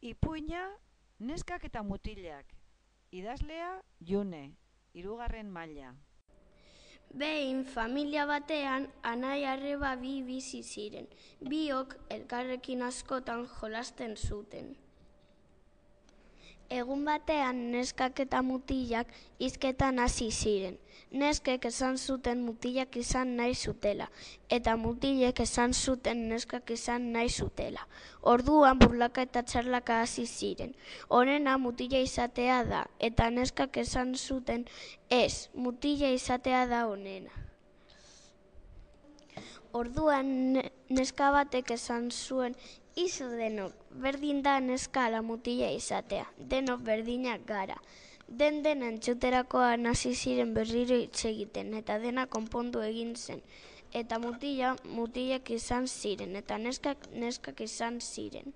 Ipuina, neskak eta mutilak. Idazlea, June, 3. maila. Behin familia batean anai-arreba bi bizi ziren. Biok elkarrekin askotan jolasten zuten. Egun batean neskak eta mutilak hizketan hasi ziren. Neskek esan zuten mutilak izan nahi zutela, eta mutilek esan zuten neskak izan nahi zutela. Orduan burlaka eta txarlaka hasi ziren. Onena mutila izatea da, eta neskak esan zuten ez, mutila izatea da onena. Orduan neska batek esan zuen, izu denok, berdin da neska ala mutila izatea, denok berdinak gara. Den entzuterakoan hasi ziren berriro hitz egiten, eta dena konpondu egin zen. Eta mutilak izan ziren, eta neskak izan ziren.